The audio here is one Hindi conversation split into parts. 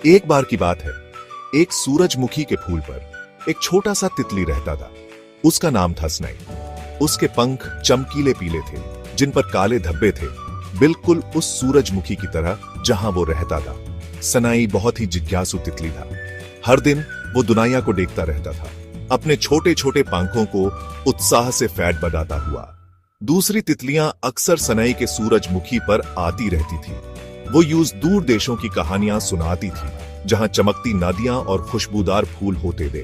एक बार की बात है, एक सूरजमुखी के फूल पर एक छोटा सा तितली रहता था। उसका नाम था स्नेही। उसके पंख चमकीले पीले थे, जिन पर काले धब्बे थे, बिल्कुल उस सूरजमुखी की तरह जहां वो रहता था। सनाई बहुत ही जिज्ञासु तितली था। हर दिन वो दुनिया को देखता रहता था, अपने छोटे छोटे पंखों को उत्साह से फैट बनाता हुआ। दूसरी तितलियां अक्सर सनाई के सूरजमुखी पर आती रहती थी। वो यूं दूर देशों की कहानियां सुनाती थी, जहां चमकती नदियां और खुशबूदार फूल होते थे।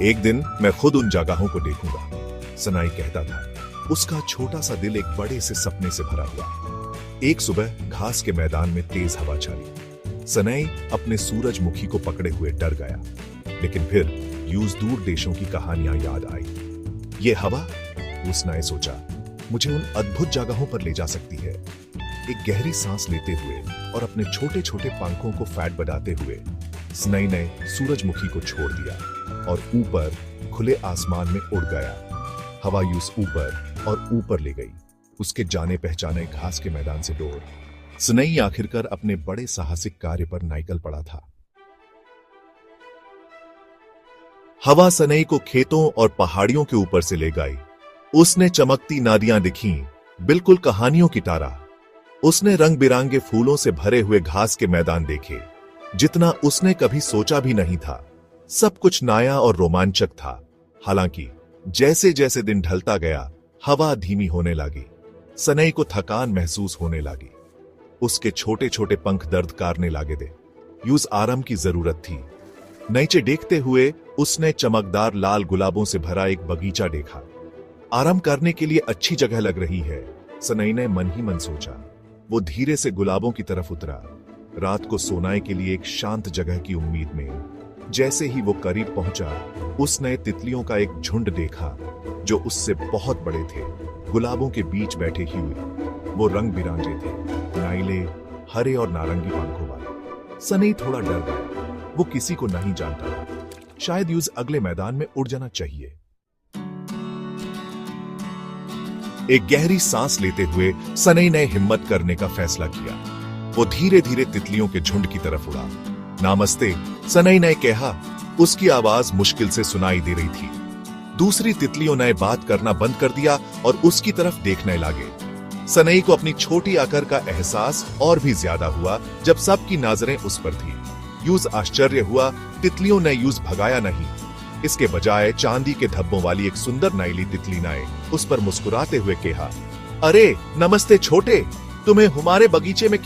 एक दिन मैं खुद उन जगहों को देखूंगा, सनाई कहता था। उसका छोटा सा दिल एक बड़े से सपने से भरा हुआ। एक सुबह घास के मैदान में तेज हवा चली। सनाई अपने सूरजमुखी को पकड़े हुए डर गया, लेकिन फिर यूं दूर देशों की कहानियां याद आई। ये हवा, उसने सोचा, मुझे उन अद्भुत जगहों पर ले जा सकती है। एक गहरी सांस लेते हुए और अपने छोटे छोटे पंखों को फैट बनाते हुए स्नेही ने सूरजमुखी को छोड़ दिया और ऊपर खुले आसमान में उड़ गया। हवा यूं ऊपर और ऊपर ले गई, उसके जाने पहचाने घास के मैदान से दूर। स्नेही आखिरकार अपने बड़े साहसिक कार्य पर निकल पड़ा था। हवा स्नेही को खेतों और पहाड़ियों के ऊपर से ले गई। उसने चमकती नदियां दिखीं, बिल्कुल कहानियों की तरह। उसने रंग बिरंगे फूलों से भरे हुए घास के मैदान देखे, जितना उसने कभी सोचा भी नहीं था। सब कुछ नया और रोमांचक था। हालांकि जैसे जैसे दिन ढलता गया, हवा धीमी होने लगी। स्नेही को थकान महसूस होने लगी। उसके छोटे छोटे पंख दर्द करने लगे थे। यूं आराम की जरूरत थी। नीचे देखते हुए उसने चमकदार लाल गुलाबों से भरा एक बगीचा देखा। आराम करने के लिए अच्छी जगह लग रही है, स्नेही ने मन ही मन सोचा। वो धीरे से गुलाबों की तरफ उतरा, रात को सोने के लिए एक शांत जगह की उम्मीद में। जैसे ही वो करीब पहुंचा, उसने तितलियों का एक झुंड देखा, जो उससे बहुत बड़े थे। गुलाबों के बीच बैठे हुए वो रंग बिरंगे थे, नीले, हरे और नारंगी पंखों वाले। स्नेही थोड़ा डर गया। वो किसी को नहीं जानता था। शायद यूं अगले मैदान में उड़ जाना चाहिए। एक गहरी सांस लेते हुए स्नेही ने हिम्मत करने का फैसला किया। वो धीरे धीरे तितलियों के झुंड की तरफ उड़ा। नमस्ते, स्नेही ने कहा। उसकी आवाज मुश्किल से सुनाई दे रही थी। दूसरी तितलियों ने बात करना बंद कर दिया और उसकी तरफ देखने लगे। स्नेही को अपनी छोटी आकार का एहसास और भी ज्यादा हुआ जब सबकी नजरें उस पर थी। यूं आश्चर्य हुआ, तितलियों ने यूं भगाया नहीं। इसके बजाय चांदी के धब्बों वाली एक सुंदर नीली तितली ने उस पर मुस्कुराते हुए कहा, अरे नमस्ते छोटे, तुम्हें हमारे बगीचे में क्या